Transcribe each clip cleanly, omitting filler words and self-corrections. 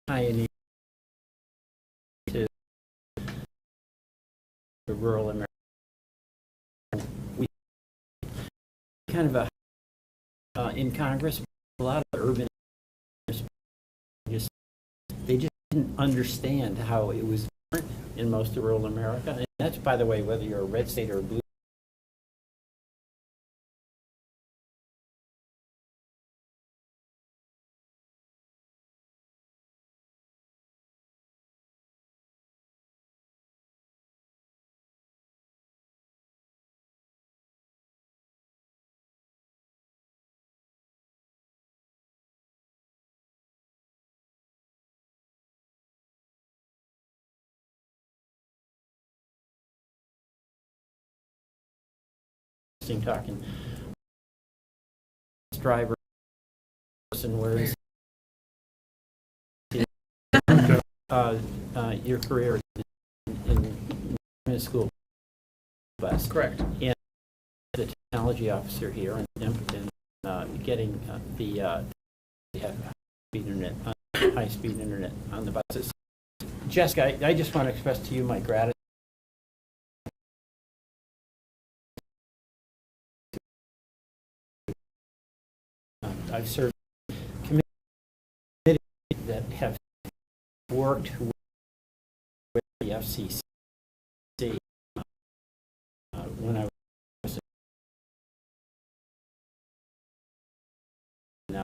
pioneer to rural America. We kind of in Congress, a lot of urban they just didn't understand how it was different in most of rural America. And that's, by the way, whether you're a red state or a blue. Talking driver person, whereas your career in school bus. Correct. And the technology officer here and getting the high-speed internet on the buses. Jessica, I just want to express to you my gratitude. I've served committees that have worked with the FCC when I was now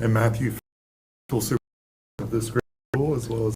And Matthew, full supervisor of this great school, as well as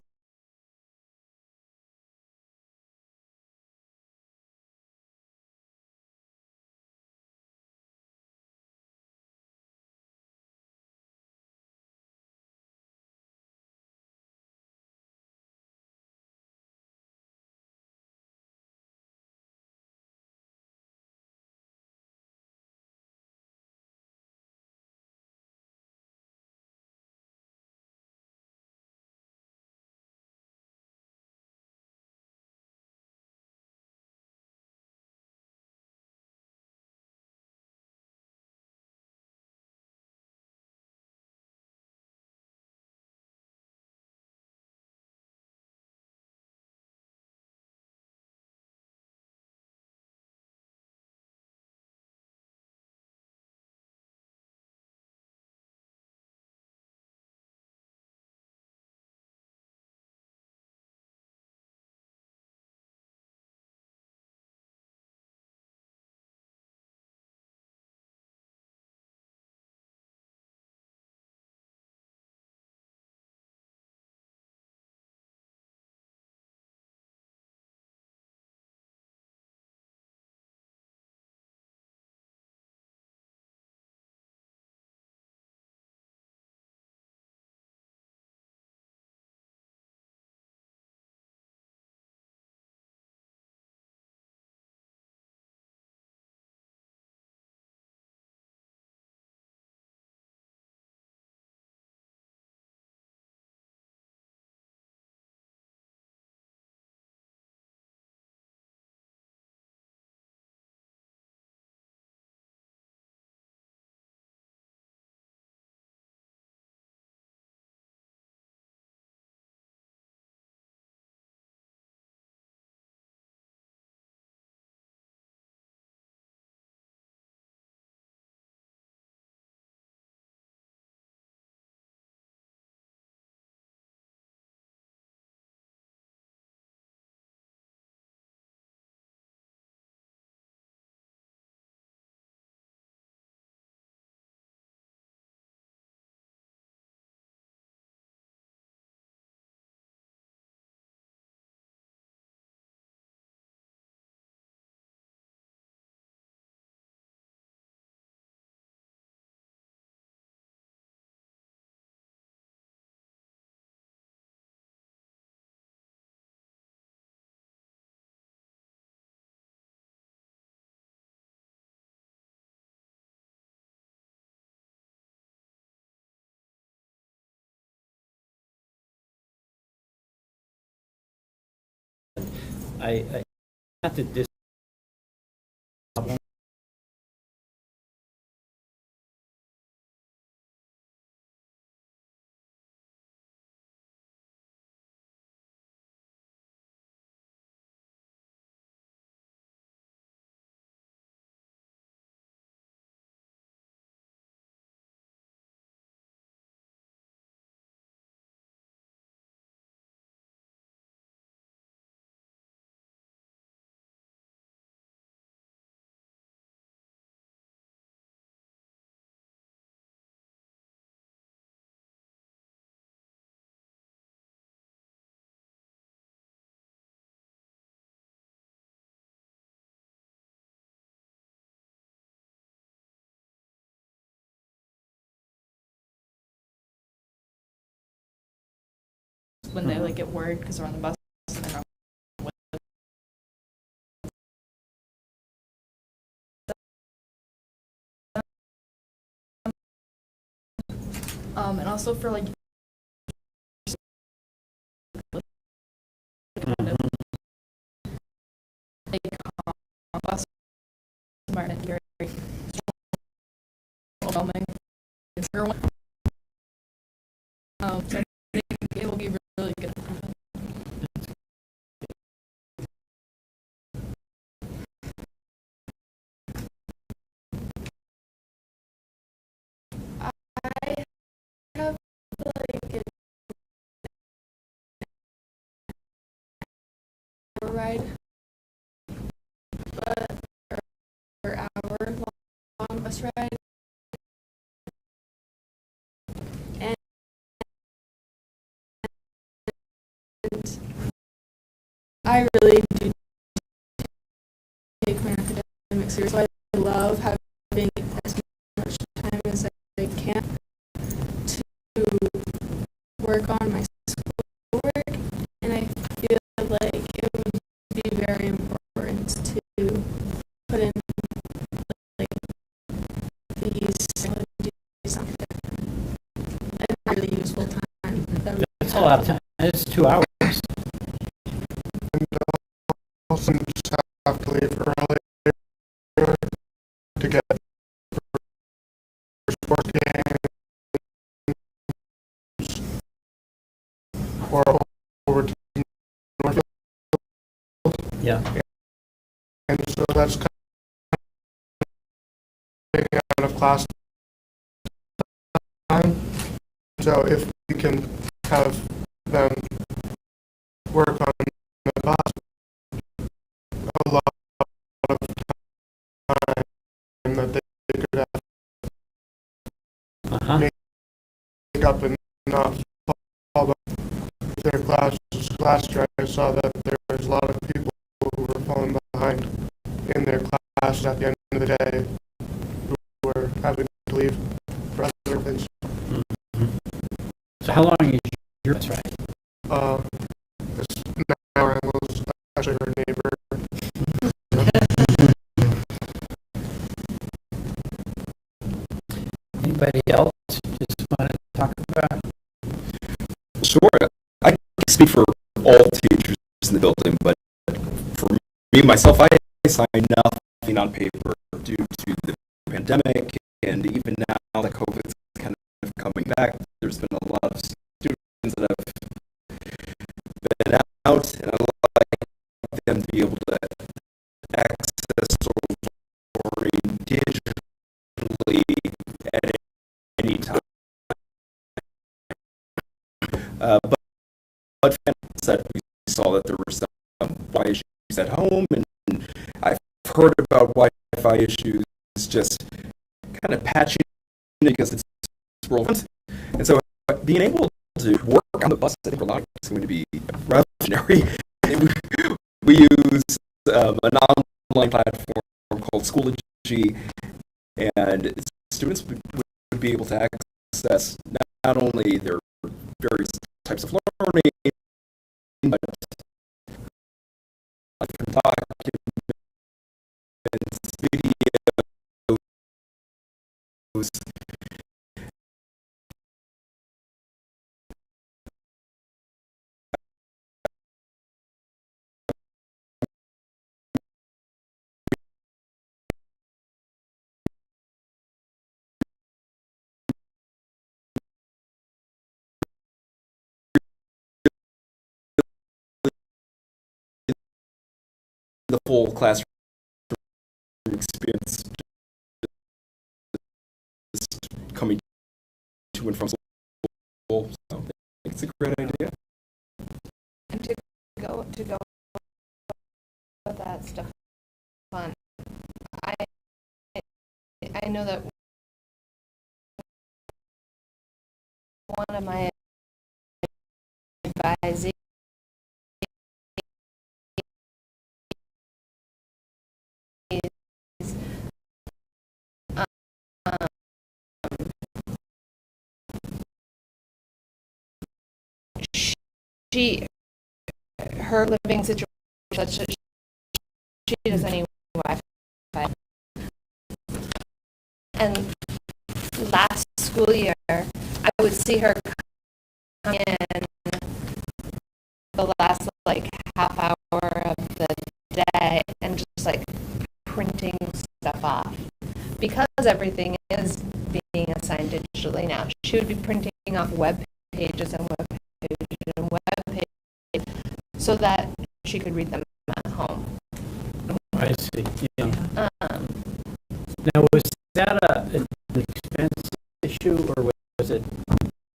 I not that this problem. When they like get worried because they're on the bus and they're not and also for like bus environment very overwhelming. So I think it will be really good. I have like a ride, but or hour long bus ride. I really do take my academics seriously. I love having as much time as I can to work on my schoolwork, and I feel like it would be very important to put in like these something and really useful time. That's a lot of time. It's 2 hours. And also just have to leave early to get for sports games or over to Northfield. Yeah. And so that's kind of taking out of class time. So if we can have them work on the bus a lot of time that they could have Uh-huh. make up and not follow their class strike. I saw that there was a lot of people who were falling behind in their class at the end of the day who were having to leave for other things. So how long is your bus ride? This now I was actually her neighbor. Anybody else just want to talk about? Sure. I can speak for all teachers in the building, but for me, myself, I sign nothing on paper due to the pandemic, and even now that COVID's kind of coming back, there's been a lot of students that have been out, and I'd like them to be able to access or read digitally at any time. But said we saw that there were some Wi-Fi issues at home, and I've heard about Wi-Fi issues just kind of patching because it's rural. And so being able to work on the bus, I think for a lot of it's going to be revolutionary. We use an online platform called Schoology, and students would be able to access not only their various types of learning, but different documents, videos, the full classroom experience just coming to and from school. So I think it's a great idea. And to go with that stuff fun. I know that one of my advisees her living situation, she doesn't need Wi-Fi. And last school year, I would see her come in the last half hour of the day and just printing stuff off. Because everything is being assigned digitally now, she would be printing off web pages and web pages and web pages so that she could read them at home. I see. Yeah. Now, was that an expense issue, or was it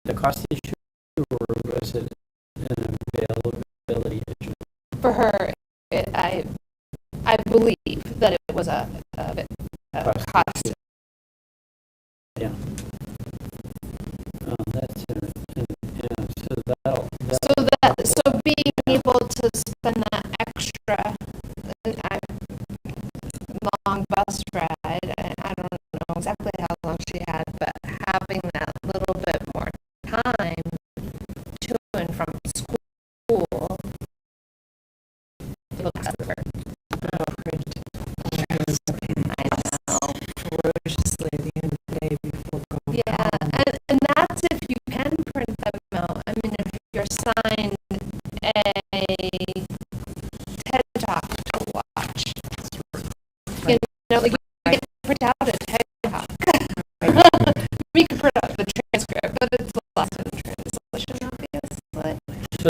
the cost issue, or was it an availability issue? For her, I believe that it was a cost. Yeah. Oh, that's interesting. Yeah. So being able to spend that extra, a long bus ride. I don't know exactly how long she had, but having that little bit more time to and from school. I know. Ferociously at the end of the day before going Yeah, home. and that's if you can print them out. I mean, if you're assigned a TED Talk to watch, you know, like you can print out a TED Talk. We can print out the transcript, but it's lost in translation, obviously. So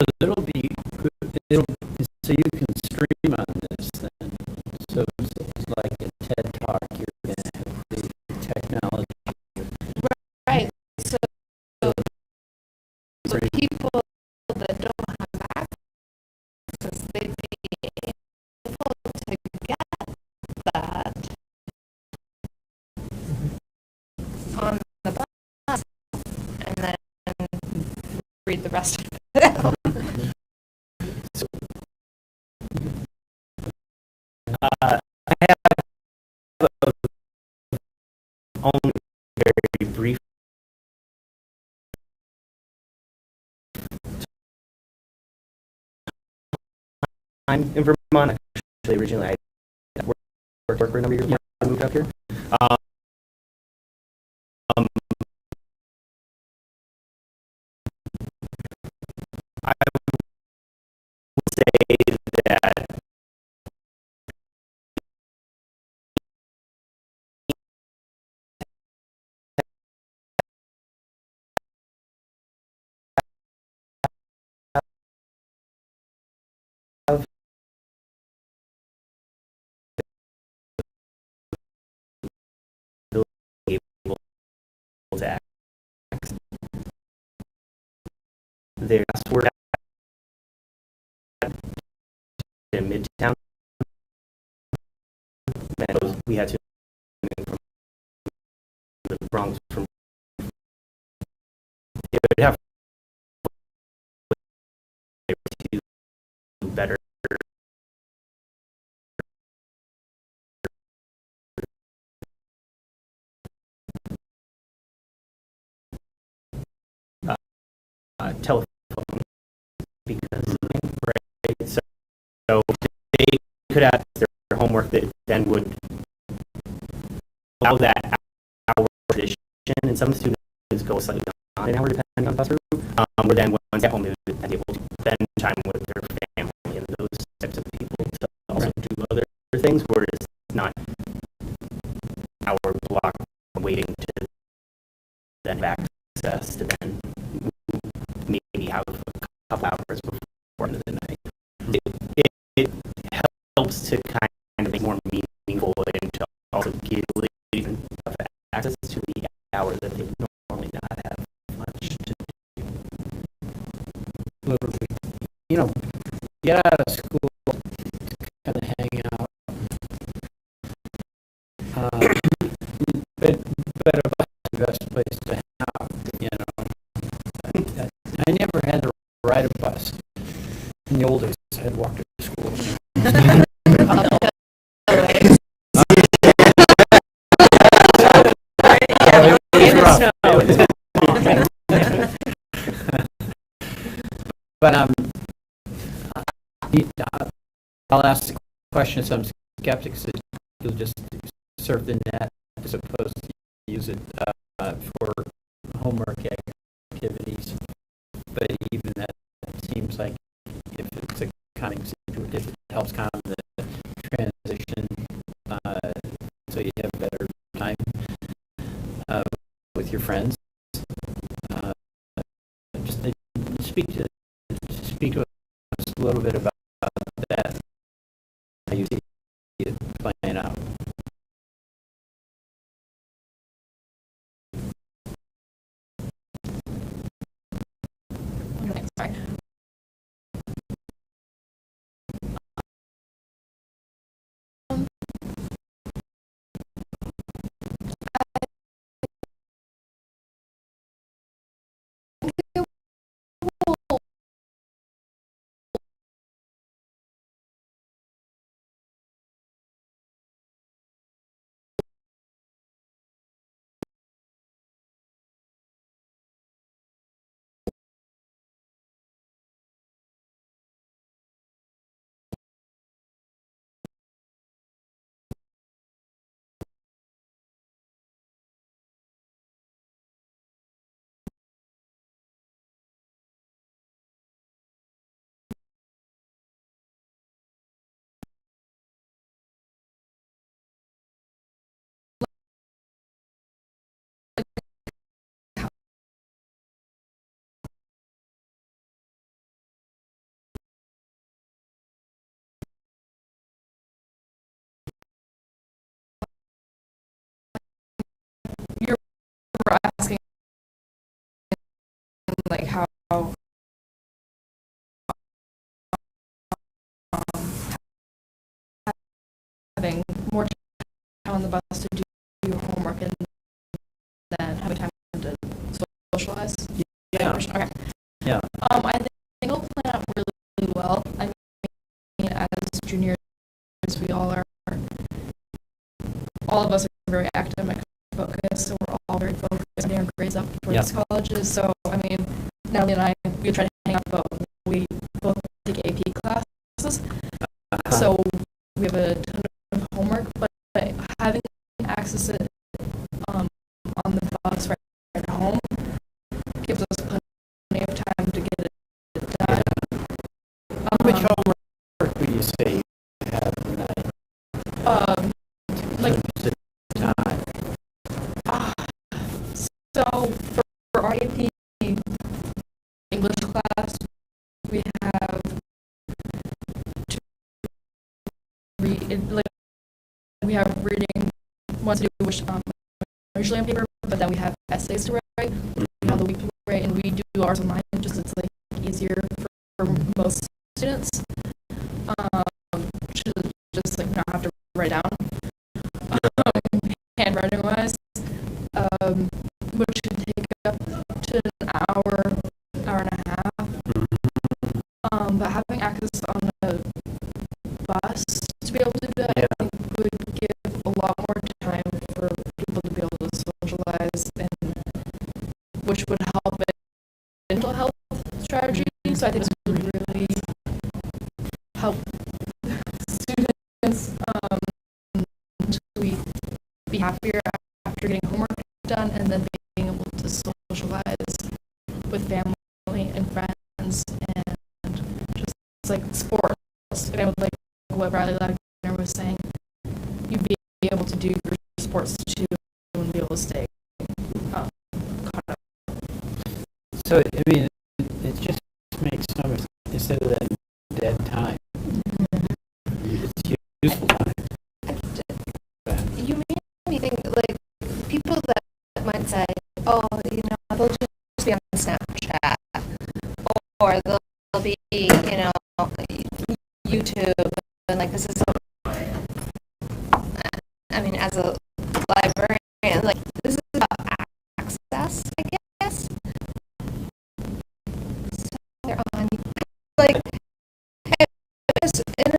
so you can stream on this then. So it's like a TED Talk, you're going to have the technology. Right. So people that don't have access, they'd be able to get that on the bus and then read the rest of it. I have only very brief time in Vermont. Actually, originally I worked for a number of years when I moved up here. I would say that able to access their password in Midtown. And we had to move from the Bronx from it would have to better telephone because right, so they could ask their homework that then would allow that hour addition, and some students go slightly beyond an hour depending on bus route. Or then once at home, they would be able to spend time with their family and those types of people to also do other things, where it's not hour block waiting to then have access to then maybe have a couple hours before the end of the night. It helps to kind of make more meaningful and to also give access to the hours that they normally not have much to do. You know, get out of school, kind of hang out. But a bus is the best place to hang out, you know. I never had to ride a bus. In the old days, I had walked to school. But I'll ask the question. Some skeptics that you'll just surf the net as opposed to use it for homework activities. But even that seems like if it's a calming situation, if it helps calm the transition, so you have better time with your friends. Just speak to us a little bit about that. How you see it playing out. Sorry. were asking like how having more time on the bus to do your homework and then having time to socialize. Yeah. Okay. Yeah. I think it'll plan out really well. I mean, as juniors, we all are. All of us are very academic focused, so we're all very focused on getting our grades up towards colleges. So, I mean, Natalie and I, we try to hang out, but we both take AP classes. So we have a ton of homework, but having access to it on the bus right at home gives us plenty of time to get it done. Which homework would you say you have tonight? Like, The time. so for our AP English class, we have to read, like, we have reading, one to do which usually on paper, but then we have essays to write, on the week to write, and we do ours online, just it's like easier for most students. To just like not have to write down handwriting wise, which could take up to an hour and a half. But having access on a bus to be able to do that, I think would give a lot more time for people to be able to socialize, and which would help in mental health strategy. So I think this would really help students to be happier after getting homework done, and then being able to socialize with family and friends, and just like sports. And I would like what Riley Wagner was saying, you'd be able to do your sports too and be able to stay caught up. So, I mean, it just makes so much, instead of that dead time, it's useful time. You made me think, like, people that might say, oh, you know, they'll just be on Snapchat, or they'll be, you know, YouTube, and like, this is so, I mean, as a librarian, like, this is about access, I guess. So they're on, like, it's in a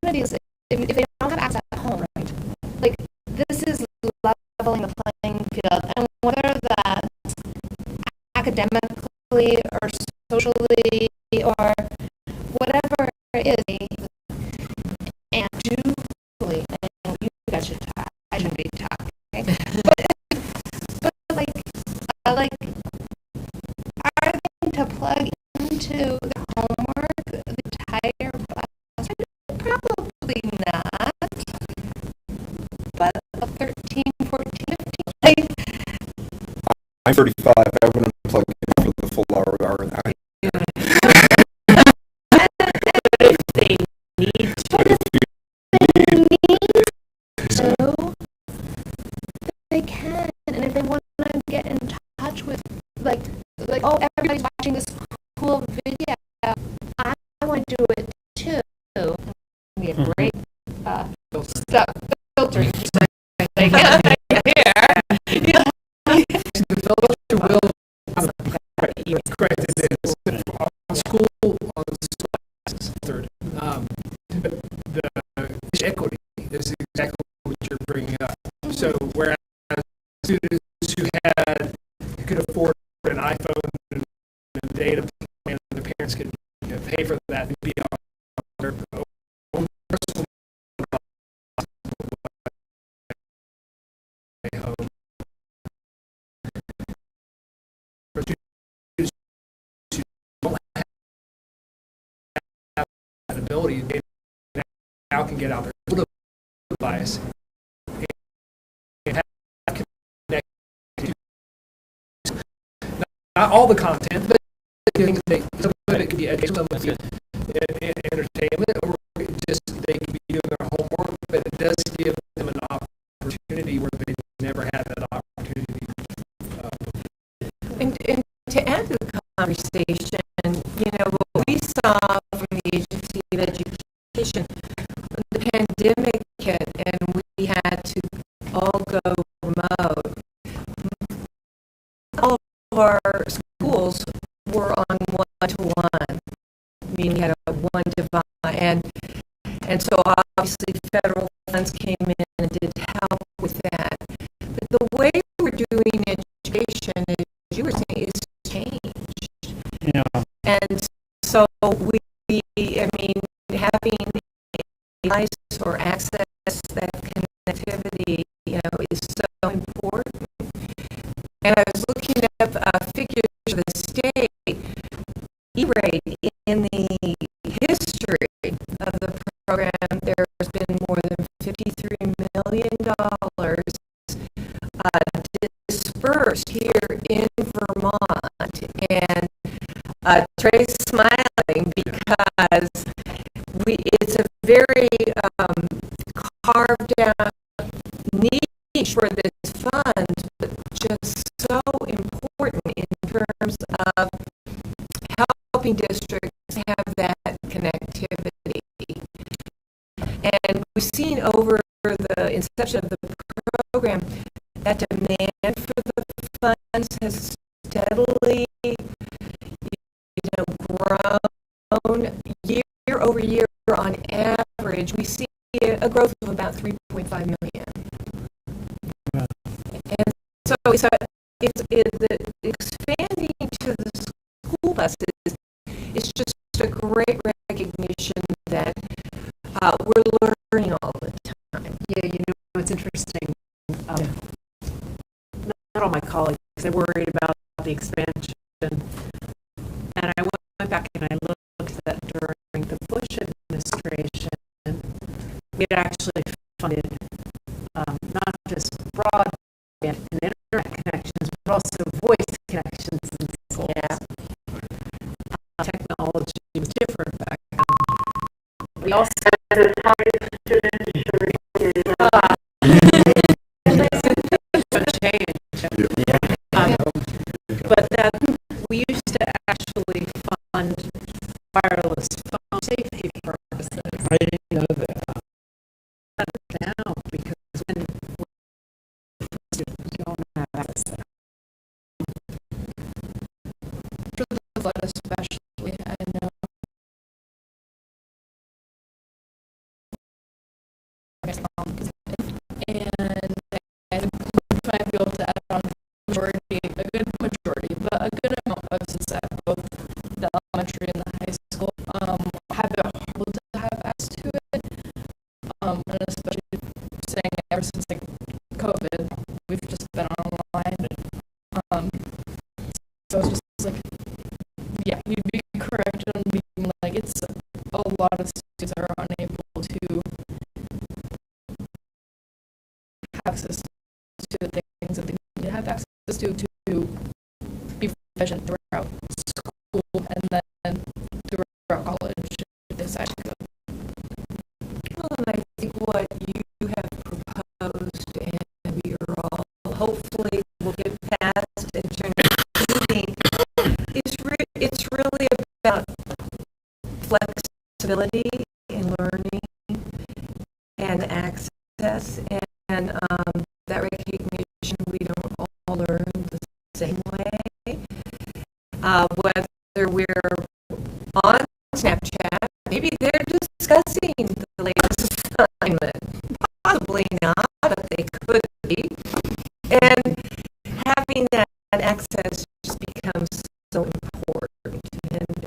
community, if they don't have access at home, right? Like, this is leveling the playing field, and whether that's academically or socially or whatever it is, and duly, and you guys should talk, I shouldn't be talking, but like, are they to plug into the homework the entire bus? Probably not, but 13, 14, 15, like, I'm 35. I wouldn't plug in for the full hour and a half. If they need to, they can, and if they want to get in touch with, like, oh, everybody's watching this cool video, I want to do it too. It'd be a great stuff filtering. Like, here. Correct. It's on school third. But the equity is exactly what you're bringing up. So whereas students who could afford an iPhone and a data plan, and the parents could pay for that and be on their own personal home. For students who don't have that ability, they now can get out there with a device and have connected to not all the content, but some of it could be educational, some of it could be entertainment, or just they could be doing their homework, but it does give them an opportunity where they never had that agency of education. The pandemic hit and we had to all go remote. All of our schools were on one-to-one, meaning we had a one-to-one, and so obviously federal funds came in and did help with that. But the way we're doing education, as you were saying, is changed. Yeah. And so having a device or access that connectivity, is so important. And I was looking up figures of the state E-rate in the history of the program. There's been more than $53 million dispersed here in Vermont, and Trey's smiling because it's a very carved out niche for this fund, but just so important in terms of helping districts have that connectivity. And we've seen over the inception of the program that demand for the funds has steadily grown year over year. On average, we see a growth of about 3.5 million. And so it's expanding to the school buses is just a great recognition that we're learning all the time. Yeah, it's interesting. Not all my colleagues are worried about the expansion. And I went back and I looked at during the Bush administration, we had actually funded not just broadband and internet connections, but also voice connections in schools. Yeah. Technology was different back then. We also had a target but that we used to actually fund wireless phone safety purposes. I didn't know that. Now, because when you don't have access to that. For the flood especially, I know. And I might be able to add on a good majority, but a good amount of students at both the elementary and the high school have been able to have access to it. And especially saying ever since COVID, we've just been online. So it's just yeah, you'd be correct on being it's a lot of students are unable to have access to the things that they need to have access to be proficient throughout school and then throughout college if they decide to go. Well, and I think what you have proposed, and we are all hopefully will get past in terms of meeting, it's really about flexibility in learning and access, and that recognition we don't all learn the same way. Whether we're on Snapchat, maybe they're discussing the latest assignment. Possibly not, but they could be. And having that access just becomes so important. And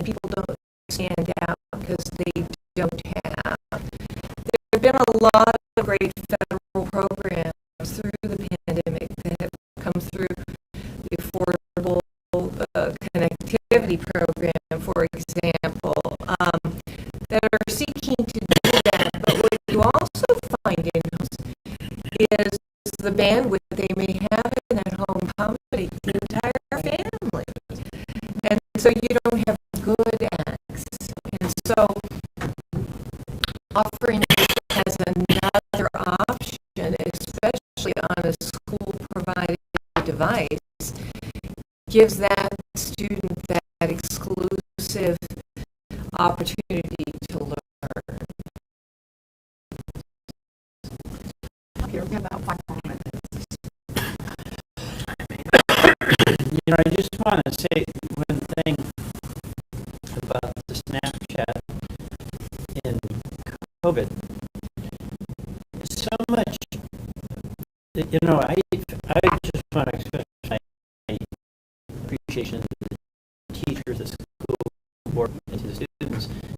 people don't stand out because they don't have. There have been a lot of great federal programs through the pandemic that have come through the Affordable Connectivity Program, for example, that are seeking to do that. But what you also find in homes is the bandwidth they may have in that home accommodate the entire family. And so you don't have good access. And so offering it as another option, especially on a school-provided device, gives that student that exclusive opportunity to learn. Here, we have about 5 more minutes. I just want to say one thing about the Snapchat in COVID. So much, I